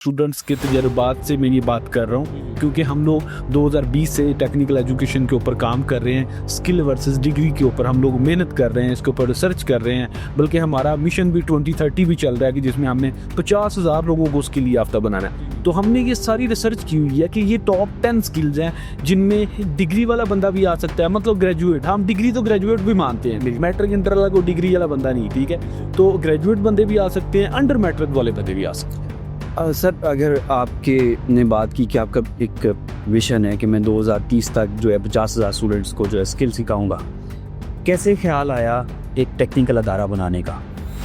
Students के तजर्बात से मैं ये बात कर रहा हूँ, क्योंकि हम लोग 2020 से टेक्निकल एजुकेशन के ऊपर काम कर रहे हैं। स्किल वर्सेस डिग्री के ऊपर हम लोग मेहनत कर रहे हैं, इसके ऊपर रिसर्च कर रहे हैं। बल्कि हमारा मिशन भी 2030 भी चल रहा है कि जिसमें हमने 50,000 लोगों को स्किल याफ्ता बनाना है। तो हमने ये सारी रिसर्च की हुई है कि ये टॉप 10 स्किल्स हैं जिनमें डिग्री वाला बंदा भी आ सकता है, मतलब ग्रेजुएट। हम डिग्री तो ग्रेजुएट भी मानते हैं, मैट्रिक इंटर वाला कोई डिग्री वाला बंदा नहीं, ठीक है। तो ग्रेजुएट बंदे भी आ सकते हैं, अंडर मैट्रिक वाले बंदे भी आ सकते हैं। सर, अगर आपके ने बात की कि आपका एक विजन है कि मैं 2030 तक जो है 50,000 स्टूडेंट्स को जो है स्किल सिखाऊंगा, कैसे ख्याल आया एक टेक्निकल अदारा बनाने का?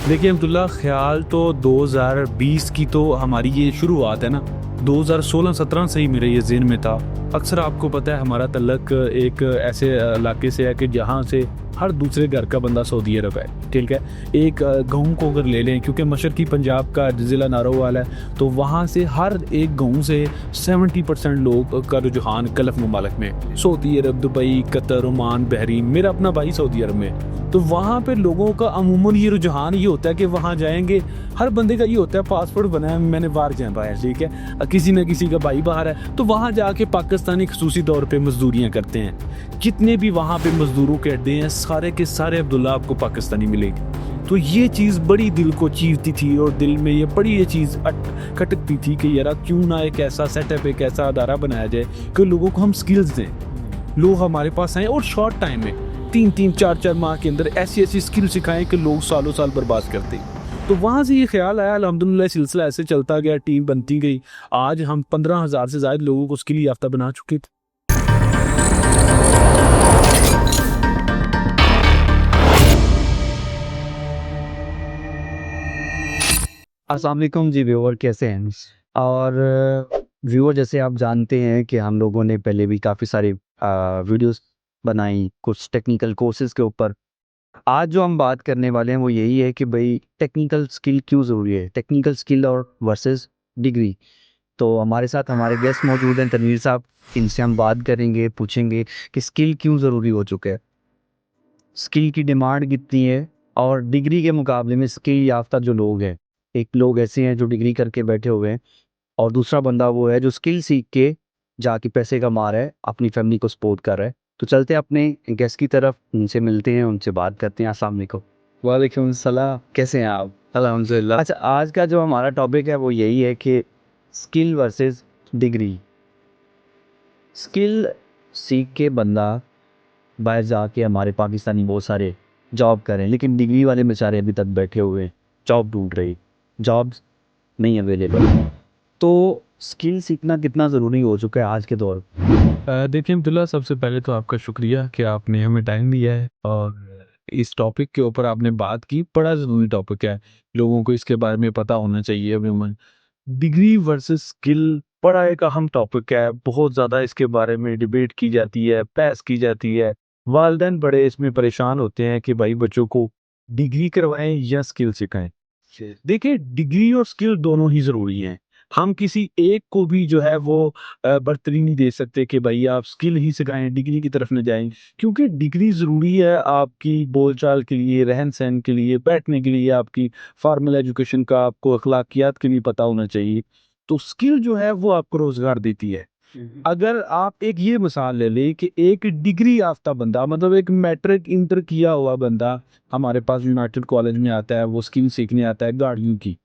देखिए अब्दुल्ला, ख्याल तो 2020 की तो हमारी ये शुरुआत है ना, 2016-17 से ही मेरे ये ज़हन में था। अक्सर आपको पता है हमारा तल्लक एक ऐसे इलाके से है कि जहाँ से हर दूसरे घर का बंदा सऊदी अरब है, ठीक है। एक गाँव को अगर ले लें, क्योंकि मशरकी पंजाब का ज़िला नारोवाल है, तो वहाँ से हर एक गाँव से 70% लोग का रुझान गल्फ़ ममालिक में, सऊदी अरब, दुबई, कतर, ओमान, बहरीन। मेरा अपना भाई सऊदी अरब में, तो वहाँ पे लोगों का अमूमन ये रुझान ये होता है कि वहाँ जाएंगे, हर बंदे का ये होता है पासपोर्ट बना है, मैंने बाहर जाना है, ठीक है। किसी न किसी का भाई बाहर है, तो वहाँ जाके पाकिस्तानी खसूसी तौर पे मजदूरियाँ करते हैं। जितने भी वहाँ पे मजदूरों के अड्डे हैं, सारे के सारे अब्दुल्ला आपको पाकिस्तानी मिलेंगे। तो ये चीज़ बड़ी दिल को चीरती थी और दिल में ये बड़ी ये चीज़ खटकती थी कि यार क्यों ना एक ऐसा सेटअप, एक ऐसा अदारा बनाया जाए कि लोगों को हम स्किल्स दें, लोग हमारे पास आएँ और शॉर्ट टाइम में 3-3, 4-4 माह के अंदर ऐसी ऐसी स्किल सिखाएं कि लोग सालों साल बर्बाद करते हैं। तो वहाँ से ये ख्याल आया, अल्हम्दुलिल्लाह सिलसिला ऐसे चलता गया, टीम बनती गई। आज हम 15,000 से ज़्यादा लोगों को स्किल याफ्ता बना चुके थे। अस्सलाम वालेकुम जी व्यूअर, कैसे हैं? और व्यूअर, जैसे आप जानते हैं कि हम लोगों ने पहले भी काफ़ी सारी वीडियोस बनाई कुछ टेक्निकल कोर्सेज़ के ऊपर। आज जो हम बात करने वाले हैं वो यही है कि भाई टेक्निकल स्किल क्यों ज़रूरी है, टेक्निकल स्किल और वर्सेस डिग्री। तो हमारे साथ हमारे गेस्ट मौजूद हैं, तनवीर साहब। इनसे हम बात करेंगे, पूछेंगे कि स्किल क्यों ज़रूरी हो चुका है, स्किल की डिमांड कितनी है, और डिग्री के मुकाबले में स्किल याफ्ता जो लोग हैं, एक लोग ऐसे हैं जो डिग्री करके बैठे हुए हैं, और दूसरा बंदा वो है जो स्किल सीख के जाके पैसे कमा रहा है, अपनी फैमिली को सपोर्ट कर रहा है। तो चलते हैं अपने गेस्ट की तरफ, उनसे मिलते हैं, उनसे बात करते हैं। अस्सलाम वालेकुम। वालेकुम सलाम। कैसे हैं आप? अल्हम्दुलिल्लाह। अच्छा, आज का जो हमारा टॉपिक है वो यही है कि स्किल वर्सेस डिग्री। स्किल सीख के बंदा बाहर जाके, हमारे पाकिस्तानी बहुत सारे जॉब करें, लेकिन डिग्री वाले बेचारे अभी तक बैठे हुए हैं, जॉब ढूंढ रही, जॉब्स नहीं अवेलेबल। तो स्किल सीखना कितना ज़रूरी हो चुका है आज के दौर में? देखिए अब्दुल्ला, सबसे पहले तो आपका शुक्रिया कि आपने हमें टाइम दिया है और इस टॉपिक के ऊपर आपने बात की। बड़ा ज़रूरी टॉपिक है, लोगों को इसके बारे में पता होना चाहिए। अमूमन डिग्री वर्सेस स्किल बड़ा एक अहम टॉपिक है, बहुत ज़्यादा इसके बारे में डिबेट की जाती है, बहस की जाती है। वालिदैन बड़े इसमें परेशान होते हैं कि भाई बच्चों को डिग्री करवाएं या स्किल सिखाएं। देखिए, डिग्री और स्किल दोनों ही ज़रूरी हैं। हम किसी एक को भी जो है वो बर्तरी नहीं दे सकते कि भाई आप स्किल ही सिखाएं, डिग्री की तरफ न जाएं। क्योंकि डिग्री ज़रूरी है आपकी बोलचाल के लिए, रहन-सहन के लिए, बैठने के लिए, आपकी फॉर्मल एजुकेशन का आपको अखलाकियात के लिए पता होना चाहिए। तो स्किल जो है वो आपको रोज़गार देती है। अगर आप एक ये मिसाल ले लें कि एक डिग्री याफ्ता बंदा, मतलब एक मैट्रिक इंटर किया हुआ बंदा हमारे पास यूनाइटेड कॉलेज में आता है, वो स्किल सीखने आता है गाड़ियों की।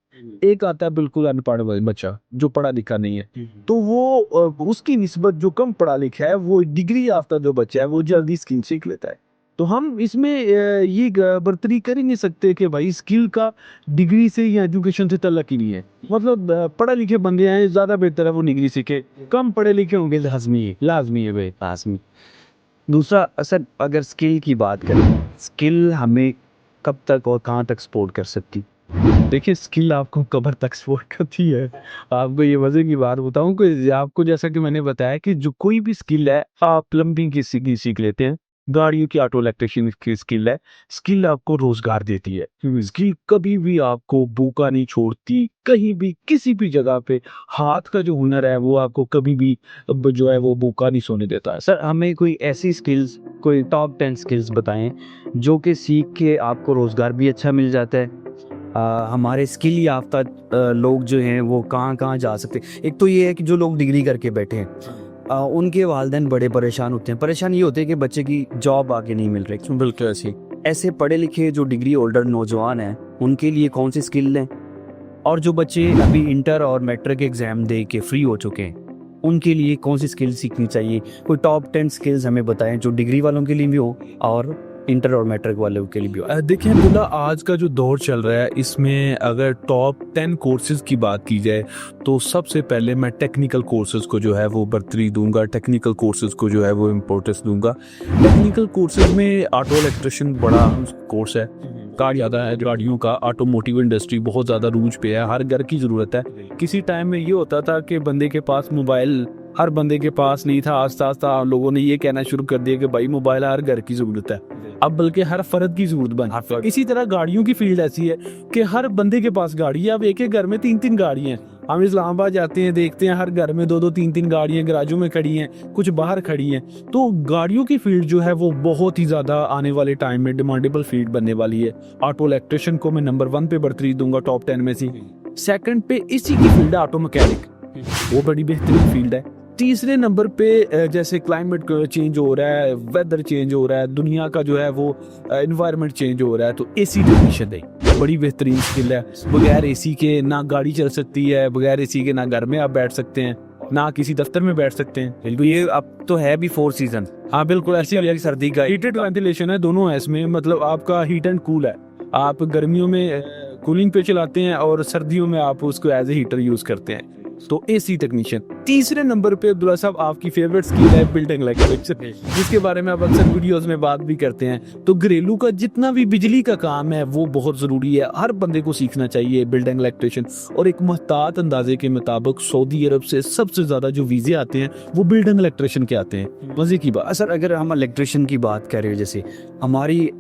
एक आता है बिल्कुल अनपढ़ बच्चा जो पढ़ा लिखा नहीं है, तो वो उसकी निस्बत जो कम पढ़ा लिखा है, वो डिग्री याफ्ता जो बच्चा है वो जल्दी स्किल सीख लेता है। तो हम इसमें ये बर्तरी कर ही नहीं सकते कि भाई स्किल का डिग्री से या एजुकेशन से तल्लक ही नहीं है। मतलब पढ़े लिखे बंदे हैं, ज़्यादा बेहतर है वो डिग्री सीखे। कम पढ़े लिखे होंगे लाजमी है भाई। लाजमी। दूसरा असर, अगर स्किल की बात करें, स्किल हमें कब तक और कहाँ तक सपोर्ट कर सकती? देखिए, स्किल आपको कबर तक सपोर्ट करती है। आपको ये मज़े की बात बताऊँ कि आपको, जैसा कि मैंने बताया कि जो कोई भी स्किल है, आप प्लम्बिंग की सीख लेते हैं, गाड़ियों की ऑटो इलेक्ट्रिशियन की स्किल है, स्किल आपको रोज़गार देती है। स्किल कभी भी आपको भूखा नहीं छोड़ती, कहीं भी, किसी भी जगह पे हाथ का जो हुनर है, वो आपको कभी भी जो है वो भूखा नहीं सोने देता है। सर, हमें कोई ऐसी स्किल्स, कोई टॉप 10 स्किल्स बताएं जो कि सीख के आपको रोज़गार भी अच्छा मिल जाता है हमारे स्किल याफ्ता लोग जो हैं वो कहाँ कहाँ जा सकते हैं। एक तो ये है कि जो लोग डिग्री करके बैठे हैं उनके वालिदैन बड़े परेशान होते हैं। परेशान ये होते हैं कि बच्चे की जॉब आगे नहीं मिल रही। बिल्कुल ऐसी। ऐसे पढ़े लिखे जो डिग्री होल्डर नौजवान हैं उनके लिए कौन सी स्किल हैं, और जो बच्चे अभी इंटर और मैट्रिक एग्ज़ाम दे के फ्री हो चुके हैं उनके लिए कौन सी स्किल सीखनी चाहिए। कोई टॉप 10 स्किल्स हमें बताएं जो डिग्री वालों के लिए भी हो और इंटर और मैट्रिक वालों के लिए भी हो। देखिए अब्दुल्ला, आज का जो दौर चल रहा है इसमें अगर टॉप 10 कोर्सेज की बात की जाए तो सबसे पहले मैं टेक्निकल कोर्सेज को जो है वो बरतरी दूंगा, टेक्निकल कोर्सेज को जो है वो इम्पोर्टेंस दूंगा। टेक्निकल कोर्सेज में ऑटो इलेक्ट्रिशियन बड़ा कोर्स है, कार ज़्यादा है, गाड़ियों का ऑटोमोटिव इंडस्ट्री बहुत ज़्यादा रूज पे है, हर घर की ज़रूरत है। किसी टाइम में ये होता था कि बंदे के पास मोबाइल हर बंदे के पास नहीं था, आस्ता आस्ता लोगों ने ये कहना शुरू कर दिया कि भाई मोबाइल हर घर की ज़रूरत है, अब बल्कि हर फर्द की जरूरत बन। इसी तरह गाड़ियों की फील्ड ऐसी है कि हर बंदे के पास गाड़ी है, अब एक एक घर में 3-3 गाड़ियां हैं। हम इस्लामाबाद जाते हैं, देखते हैं हर घर में 2-2 3-3 गाड़ियां गराजों में खड़ी हैं, कुछ बाहर खड़ी हैं। तो गाड़ियों की फील्ड जो है वो बहुत ही ज्यादा आने वाले टाइम में डिमांडेबल फील्ड बनने वाली है। ऑटो इलेक्ट्रिशियन को मैं नंबर 1 पे बरतरी दूंगा टॉप 10 में से। सेकंड पे इसी की फील्ड है ऑटो मैकेनिक, वो बड़ी बेहतरीन फील्ड है। तीसरे नंबर पे जैसे क्लाइमेट चेंज हो रहा है, वेदर चेंज हो रहा है, दुनिया का जो है वो एनवायरनमेंट चेंज हो रहा है, तो एसी टेक्नीशियन है, बड़ी बेहतरीन स्किल है। बगैर एसी के ना गाड़ी चल सकती है, बगैर एसी के ना घर में आप बैठ सकते हैं, ना किसी दफ्तर में बैठ सकते हैं। बिल्कुल, ये अब तो है भी 4 सीजन। हाँ बिल्कुल, ऐसी सर्दी का हीटेड वेंटिलेशन है, दोनों है इसमें, मतलब आपका हीट एंड कूल है। आप गर्मियों में कूलिंग पे चलाते हैं और सर्दियों में आप उसको एज ए हीटर यूज करते हैं, तो एसी टेक्नीशियन। तीसरे नंबर पे अब्दुल्ला साहब आपकी फेवरेट स्किल है बिल्डिंग इलेक्ट्रिशियन, जिसके बारे में आप अक्सर वीडियोस में बात भी करते हैं। तो घरेलू का जितना भी बिजली का काम है वो बहुत जरूरी है, हर बंदे को सीखना चाहिए बिल्डिंग इलेक्ट्रिशियन। और एक मुहतात अंदाजे के मुताबिक सऊदी अरब से सबसे ज्यादा जो वीजे आते हैं वो बिल्डिंग इलेक्ट्रिशियन के आते हैं। मजे की बात सर, अगर हम इलेक्ट्रिशियन की बात कर रहे हो, जैसे हमारी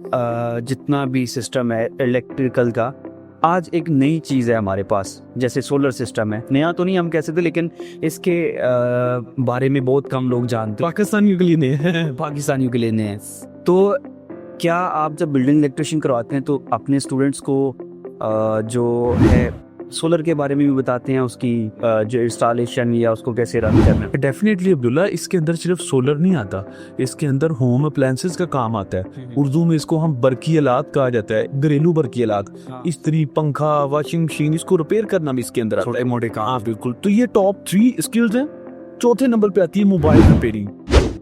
जितना भी सिस्टम है इलेक्ट्रिकल का, आज एक नई चीज़ है हमारे पास, जैसे सोलर सिस्टम है। नया तो नहीं हम कह सकते, लेकिन इसके बारे में बहुत कम लोग जानते हैं। पाकिस्तानियों के लिए नहीं पाकिस्तानियों के लिए नहीं है। तो क्या आप जब बिल्डिंग इलेक्ट्रिशियन करवाते हैं तो अपने स्टूडेंट्स को जो है सोलर के बारे में भी बताते हैं, उसकी जो इंस्टॉलेशन या उसको कैसे रन करना है? डेफिनेटली अब्दुल्ला, इसके अंदर सिर्फ सोलर नहीं आता, इसके अंदर होम अप्लायंसेस का काम आता है। उर्दू में इसको हम बरकी आलात कहा जाता है, घरेलू बरकी आलात, इस्त्री, पंखा, वॉशिंग मशीन, इसको रिपेयर करना भी इसके अंदर आता है, मोटे काम। हाँ बिल्कुल, तो ये टॉप 3 स्किल्स हैं। चौथे नंबर पे आती है मोबाइल रिपेयरिंग,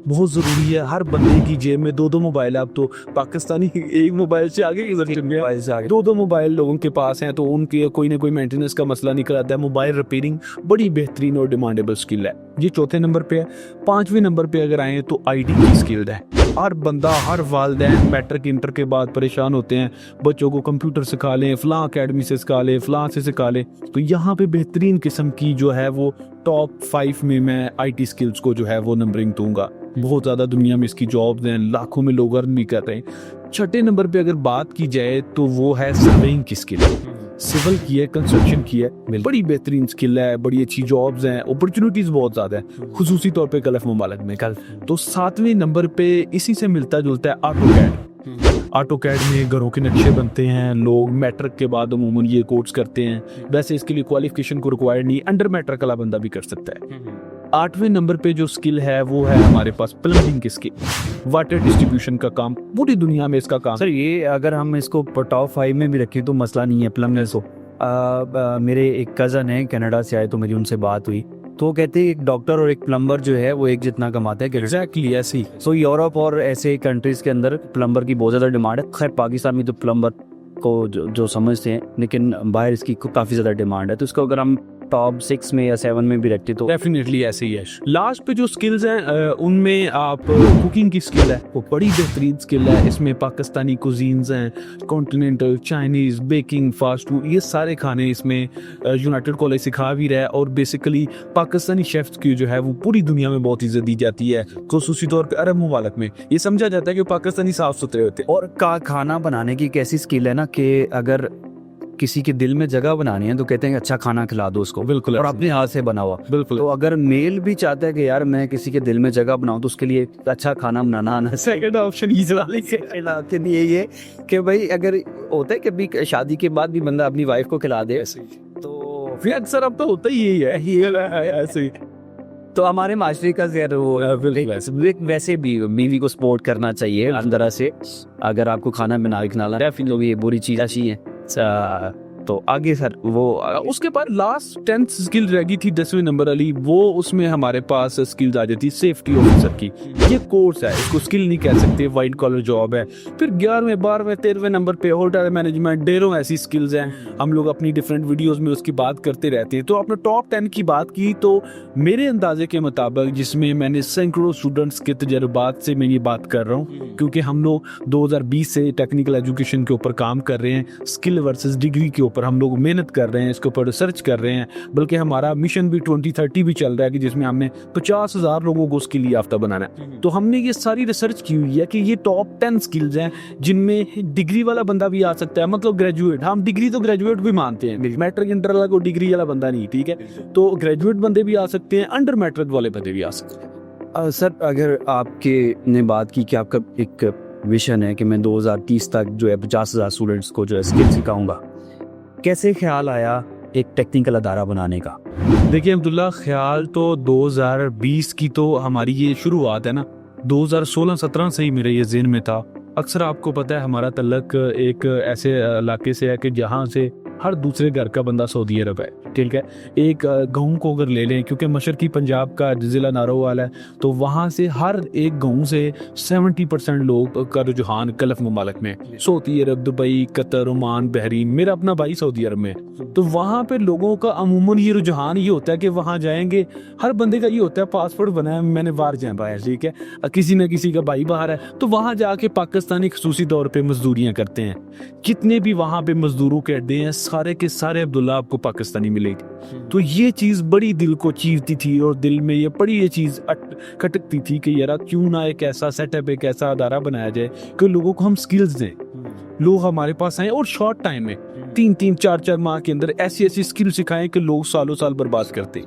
बहुत जरूरी है। हर बंदे की जेब में 2-2 मोबाइल है। अब तो पाकिस्तानी एक मोबाइल से आगे मोबाइल से आगे 2-2 मोबाइल लोगों के पास हैं, तो उनके कोई ना कोई मेंटेनेंस का मसला निकल आता है। मोबाइल रिपेयरिंग बड़ी बेहतरीन और डिमांडेबल स्किल है, ये चौथे नंबर पे है। 5वें नंबर पे अगर आए तो आईटी की स्किल है। हर बंदा, हर वालिदैन मैट्रिक इंटर के बाद परेशान होते हैं, बच्चों को कंप्यूटर सिखा लें, फलां अकेडमी से सिखा लें, फलां से सिखा लें। तो यहाँ पे बेहतरीन किस्म की जो है वो टॉप 5 में मैं आईटी स्किल्स को जो है वो नंबरिंग दूंगा। बहुत ज़्यादा दुनिया में इसकी जॉब्स हैं, लाखों में लोग अर्न भी कर रहे हैं। छठे नंबर पे अगर बात की जाए तो वो है सर्वेइंग की स्किल, सिविल की है, कंस्ट्रक्शन की है, बड़ी बेहतरीन स्किल है, बड़ी अच्छी जॉब्स हैं, अपॉर्चुनिटीज बहुत ज़्यादा है, खुसूसी तौर पे गल्फ मुमालिक में। तो 7वें नंबर पे इसी से मिलता जुलता है ऑटोकैड। ऑटोकैड में घरों के नक्शे बनते हैं, लोग मैट्रिक के बाद अमूमन ये कोर्स करते हैं। वैसे इसके लिए क्वालिफिकेशन को रिक्वायर्ड नहीं, अंडर मैट्रिक वाला बंदा भी कर सकता है। 8वें नंबर पे जो स्किल है वो है हमारे पास प्लम्बिंग की स्किल, वाटर डिस्ट्रीब्यूशन का काम, पूरी दुनिया में इसका काम। सर, ये अगर हम इसको टॉप 5 में भी रखें तो मसला नहीं है प्लम्बिंग को। मेरे एक कज़न है कनाडा से आए, तो मेरी उनसे बात हुई, तो वो कहते हैं एक डॉक्टर और एक प्लम्बर जो है वो एक जितना कमाता है। एग्जैक्टली ऐसे ही। सो यूरोप और ऐसे कंट्रीज के अंदर प्लम्बर की बहुत ज़्यादा डिमांड है। खैर पाकिस्तान में तो प्लम्बर को जो समझते हैं, लेकिन बाहर इसकी काफ़ी ज़्यादा डिमांड है। तो इसको अगर हम टॉप 6 में या 7 में भी रखते तो डेफिनेटली ऐसे ही है। लास्ट पे जो स्किल्स हैं उनमें आप कुकिंग की स्किल है, वो बड़ी बेहतरीन स्किल है। इसमें पाकिस्तानी कुजीन्स हैं, continental, Chinese, baking, fast food, ये सारे खाने इसमें यूनाइटेड कॉलेज सिखा भी रहा है। और बेसिकली पाकिस्तानी शेफ्स की जो है वो पूरी दुनिया में बहुत इज्जत दी जाती है, खुसूसी तौर पर अरब मुमालिक में ये समझा जाता है कि पाकिस्तानी साफ सुथरे होते हैं। और खाना बनाने की एक ऐसी स्किल है ना कि अगर किसी के दिल में जगह बनानी है तो कहते हैं कि अच्छा खाना खिला दो उसको, बिल्कुल और ऐसे। अपने हाथ से बना हुआ। बिल्कुल तो अगर मेल भी चाहता है कि यार मैं किसी के दिल में जगह बनाऊं तो उसके लिए अच्छा खाना बनाना आना, सेकंड ऑप्शन ये यही है कि भाई अगर होता है कभी शादी के बाद भी बंदा अपनी वाइफ को खिला दे तो फिर अक्सर अब तो होता ही यही है, ये ऐसे ही। तो हमारे माशरे का ज़र वो वैसे भी बीवी को सपोर्ट करना चाहिए हर तरह से। अगर आपको खाना बना के खिलाना है फिर लोग ये बुरी चीज़ अच्छी है। तो आगे सर वो उसके बाद लास्ट 10th स्किल रह गई थी 10वें नंबर वाली, वो उसमें हमारे पास स्किल्स आ जाती सेफ्टी ऑफिसर की। ये कोर्स है, इसको स्किल नहीं कह सकते, वाइट कॉलर जॉब है। फिर 11वें 12वें 13वें नंबर पे होटल मैनेजमेंट, ढेरों ऐसी स्किल्स हैं। हम लोग अपनी डिफरेंट वीडियोस में उसकी बात करते रहते हैं। तो आपने टॉप 10 की बात की, तो मेरे अंदाजे के मुताबिक, जिसमें मैंने सैकड़ों स्टूडेंट्स के तजर्बात से मैं ये बात कर रहा हूँ, क्योंकि हम लोग 2020 से टेक्निकल एजुकेशन के ऊपर काम कर रहे हैं, स्किल वर्सेस डिग्री के ऊपर हम लोग मेहनत कर रहे हैं, इसके ऊपर रिसर्च कर रहे हैं। बल्कि हमारा मिशन भी 2030 भी चल रहा है कि जिसमें हमने 50,000 लोगों को स्किल याफ्ता बनाना है। तो हमने ये सारी रिसर्च की हुई है कि ये टॉप 10 स्किल्स हैं जिनमें डिग्री वाला बंदा भी आ सकता है, मतलब ग्रेजुएट। हम डिग्री तो ग्रेजुएट भी मानते हैं, मैट्रिक इंटर वाला को डिग्री वाला बंदा नहीं, ठीक है। तो ग्रेजुएट बंदे भी आ सकते हैं, अंडर मैट्रिक वाले बंदे भी आ सकते हैं। सर अगर आपके ने बात की कि आपका एक विजन है कि मैं 2030 तक जो है 50,000 स्टूडेंट्स को जो है स्किल सिखाऊंगा, कैसे ख्याल आया एक टेक्निकल अदारा बनाने का? देखिए अब्दुल्ला, ख्याल तो 2020 की तो हमारी ये शुरुआत है ना, 2016-17 से ही मेरे ये ज़हन में था। अक्सर आपको पता है हमारा तल्लक एक ऐसे इलाके से है कि जहाँ से हर दूसरे घर का बंदा सऊदी अरब है, ठीक है। एक गाँव को अगर ले लें, क्योंकि मशरकी पंजाब का ज़िला नारोवाल है, तो वहाँ से हर एक गाँव से 70% लोग का रुझान गल्फ़ ममालिक में, सऊदी अरब, दुबई, कतर, ओमान, बहरीन। मेरा अपना भाई सऊदी अरब में, तो वहाँ पे लोगों का अमूमन ये रुझान ये होता है कि वहाँ जाएंगे, हर बंदे का ये होता है पासपोर्ट बना है, मैंने बाहर जाना है, ठीक है। किसी न किसी का भाई बाहर है, तो वहाँ जाके पाकिस्तानी खसूसी तौर पे मजदूरियाँ करते हैं। जितने भी वहाँ पे मजदूरों के अड्डे हैं, सारे के सारे अब्दुल्ला आपको पाकिस्तानी मिलेगी। तो ये चीज़ बड़ी दिल को चीरती थी, और दिल में ये बड़ी ये चीज़ खटकती थी कि यार क्यों ना एक ऐसा सेटअप, एक ऐसा अदारा बनाया जाए कि लोगों को हम स्किल्स दें, लोग हमारे पास आए और शॉर्ट टाइम में 3-3, 4-4 माह के अंदर ऐसी ऐसी स्किल सिखाएं कि लोग सालों साल बर्बाद करते।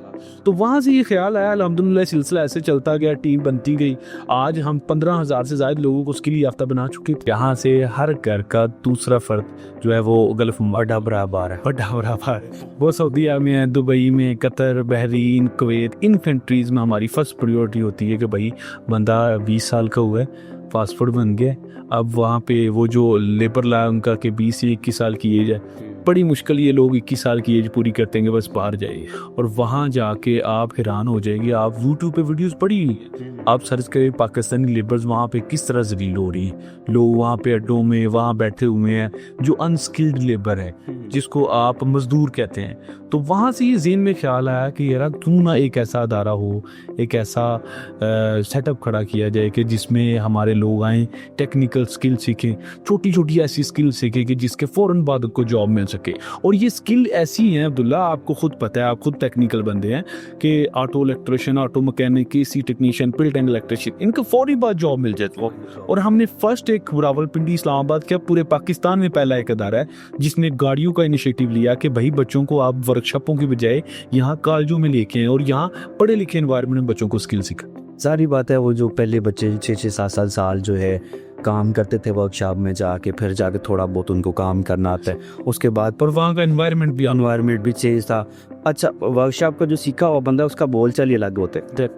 तो वहाँ से ये ख्याल आया, अल्हम्दुलिल्लाह सिलसिला ऐसे चलता गया, टीम बनती गई। आज हम 15,000 से ज़्यादा लोगों को स्किल याफ्ता बना चुके थे। यहाँ से हर घर का दूसरा फर्द जो है वो गल्फ बड़ा बराबर है, वो सऊदीया में है, दुबई में, कतर, बहरीन, कुवैत। इन कंट्रीज में हमारी फर्स्ट प्रायोरिटी होती है कि भाई बंदा 20 साल का हुआ है, पासपोर्ट बन गया। अब वहाँ पे वो जो लेबर ला उनका कि 20 से 21 साल की एज है, बड़ी मुश्किल ये लोग 21 साल की एज पूरी करते हैं बस बाहर जाइए, और वहाँ जाके आप हैरान हो जाएंगे। आप यूट्यूब पे वीडियोस पड़ी, आप सर्च करें पाकिस्तानी लेबर्स वहाँ पे किस तरह जलील हो रही हैं। लोग वहाँ पे अड्डों में वहाँ बैठे हुए हैं, जो अनस्किल्ड लेबर है, जिसको आप मजदूर कहते हैं। तो वहाँ से ये ज़हन में ख्याल आया कि यार क्यों ना एक ऐसा अदारा हो, एक ऐसा सेटअप खड़ा किया जाए कि जिसमें हमारे लोग आएँ, टेक्निकल स्किल सीखें, छोटी छोटी ऐसी स्किल सीखें कि जिसके फ़ौरन बाद उनको जॉब मिल सके। और ये स्किल ऐसी हैं अब्दुल्ला, आपको खुद पता है, आप खुद टेक्निकल बंदे हैं, कि auto electrician, auto mechanic, AC technician, built and electrician, इनको फौरी बाद जॉब मिल जाती है। और हमने फर्स्ट एक रावलपिंडी इस्लामाबाद क्या पूरे पाकिस्तान में पहला एक अदारा है जिसने गाड़ियों का इनिशिएटिव लिया कि भाई बच्चों को आप वर्कशॉपों की बजाय यहाँ कॉलेजों में लेके आए और यहाँ पढ़े लिखे एनवायरनमेंट में बच्चों को स्किल सिखा। सारी बात है, वो जो पहले बच्चे 6-6, 7-7 साल जो है काम करते थे वर्कशॉप में जाके, फिर जाके थोड़ा बहुत उनको काम करना आता है, उसके बाद पर वहाँ का एनवायरनमेंट भी चेंज था। अच्छा, वर्कशॉप का जो सीखा हुआ बंदा उसका बोलचाल ही अलग होते हैं।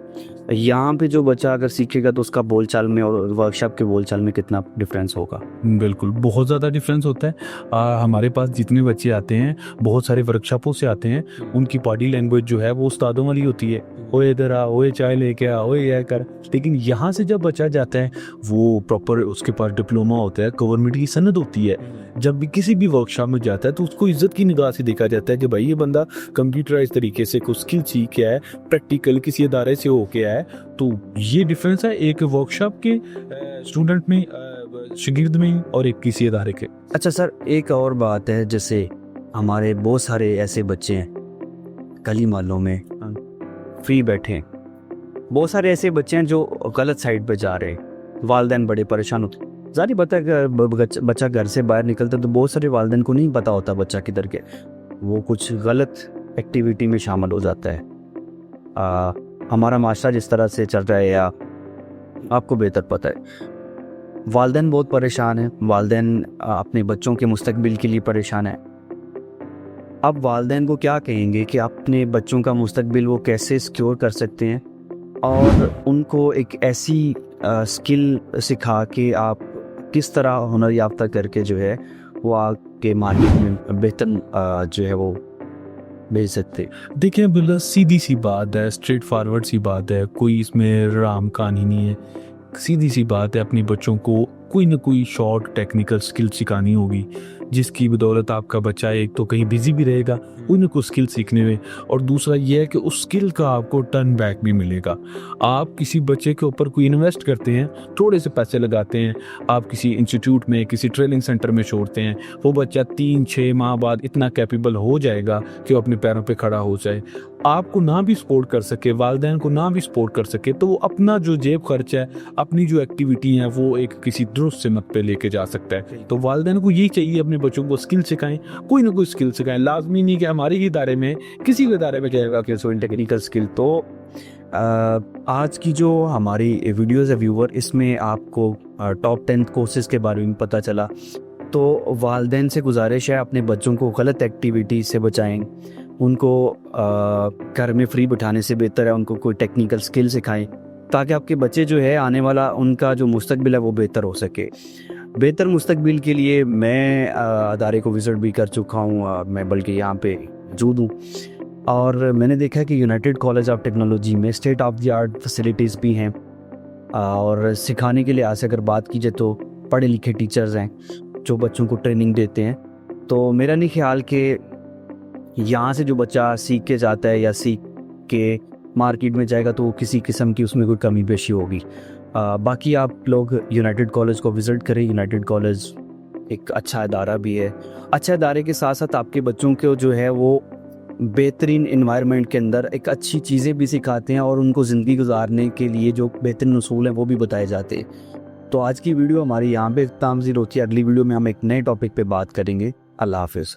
यहाँ पे जो बच्चा अगर सीखेगा तो उसका बोलचाल में और वर्कशॉप के बोलचाल में कितना डिफरेंस होगा? बिल्कुल बहुत ज़्यादा डिफरेंस होता है। हमारे पास जितने बच्चे आते हैं, बहुत सारे वर्कशॉपों से आते हैं, उनकी बॉडी लैंग्वेज जो है वो उस्तादों वाली होती है, ओए इधर आ, ओए चाय लेके आ, ओए यह कर। लेकिन यहाँ से जब बच्चा जाता है, वो प्रॉपर उसके पास डिप्लोमा होता है, गवर्नमेंट की सनद होती है। जब भी किसी भी वर्कशॉप में जाता है तो उसको इज्जत की निगाह से देखा जाता है कि भाई ये बंदा कंप्यूटराइज तरीके से कुछ स्किल सीख के है, प्रैक्टिकल किसी अदारे से होके आया है। तो ये डिफरेंस है एक वर्कशॉप के स्टूडेंट में, शागिर्द में, और एक किसी अदारे के। अच्छा सर, एक और बात है, जैसे हमारे बहुत सारे ऐसे बच्चे हैं गली मोहल्लों में फ्री बैठे हैं, बहुत सारे ऐसे बच्चे हैं जो गलत साइड पे जा रहे हैं, वालिदैन बड़े परेशान होते हैं। ज़ाहिर बात है अगर बच्चा घर से बाहर निकलता है तो बहुत सारे वालिदैन को नहीं पता होता बच्चा किधर के, वो कुछ गलत एक्टिविटी में शामिल हो जाता है। हमारा माशरा जिस तरह से चल रहा है या आपको बेहतर पता है, वालिदैन बहुत परेशान हैं, वालिदैन अपने बच्चों के मुस्तकबिल के लिए परेशान है। अब वालिदैन को क्या कहेंगे कि अपने बच्चों का मुस्तकबिल वो कैसे सिक्योर कर सकते हैं और उनको एक ऐसी स्किल सिखा के आप किस तरह हुनर याफ्ता करके जो है वो आगे मार्केट में बेहतर जो है वो भेज सकते। देखिए बिल्कुल सीधी सी बात है, स्ट्रेट फॉरवर्ड सी बात है, कोई इसमें राम कहानी नहीं है। सीधी सी बात है, अपने बच्चों को कोई ना कोई शॉर्ट टेक्निकल स्किल सिखानी होगी जिसकी बदौलत आपका बच्चा एक तो कहीं बिजी भी रहेगा कोई ना कोई स्किल सीखने में, और दूसरा यह है कि उस स्किल का आपको टर्न बैक भी मिलेगा। आप किसी बच्चे के ऊपर कोई इन्वेस्ट करते हैं, थोड़े से पैसे लगाते हैं, आप किसी इंस्टीट्यूट में किसी ट्रेनिंग सेंटर में छोड़ते हैं, वो बच्चा 3-6 माह बाद इतना कैपेबल हो जाएगा कि वो अपने पैरों पे खड़ा हो जाए। आपको ना भी सपोर्ट कर सके, वालिदैन को ना भी सपोर्ट कर सके, तो वो अपना जो जेब खर्च है, अपनी जो एक्टिविटी है, वो एक किसी दुरुस्त सिमत पे लेके जा सकता है। तो वालिदैन को यही चाहिए, अपने बच्चों को स्किल सिखाएं, कोई ना कोई स्किल सिखाएं। लाजमी नहीं कि हमारे ही इदारे में, किसी भी इदारे में जाएगा कि सो टेक्निकल स्किल। तो आज की जो हमारी वीडियोज़ है व्यूवर, इसमें आपको टॉप 10 कोर्सेज़ के बारे में पता चला। तो वालिदैन से गुजारिश है अपने बच्चों को गलत एक्टिविटी से बचाएं, उनको घर में फ्री बिठाने से बेहतर है उनको कोई टेक्निकल स्किल सिखाएं ताकि आपके बच्चे जो है आने वाला उनका जो मुस्तकबिल है वो बेहतर हो सके। बेहतर मुस्तकबिल के लिए मैं अदारे को विज़िट भी कर चुका हूँ, मैं बल्कि यहाँ पे मौजूद हूँ, और मैंने देखा है कि यूनाइटेड कॉलेज ऑफ टेक्नोलॉजी में state of the art facilities भी हैं, और सिखाने के लिहाज से अगर बात की जाए तो पढ़े लिखे टीचर्स हैं जो बच्चों को ट्रेनिंग देते हैं। तो मेरा नहीं ख्याल कि यहाँ से जो बच्चा सीख के जाता है या सीख के मार्केट में जाएगा तो किसी किस्म की उसमें कोई कमी पेशी होगी। बाकी आप लोग यूनाइटेड कॉलेज को विज़िट करें। यूनाइटेड कॉलेज एक अच्छा इदारा भी है। अच्छा इदारे के साथ साथ आपके बच्चों को जो है वो बेहतरीन इन्वायरमेंट के अंदर एक अच्छी चीज़ें भी सिखाते हैं और उनको ज़िंदगी गुजारने के लिए जो बेहतरीन उसूल हैं वो भी बताए जाते हैं। तो आज की वीडियो हमारी यहाँ पे इख्तिताम ज़ीरो होती है। अगली वीडियो में हम एक नए टॉपिक पे बात करेंगे। अल्लाह हाफ़िज़।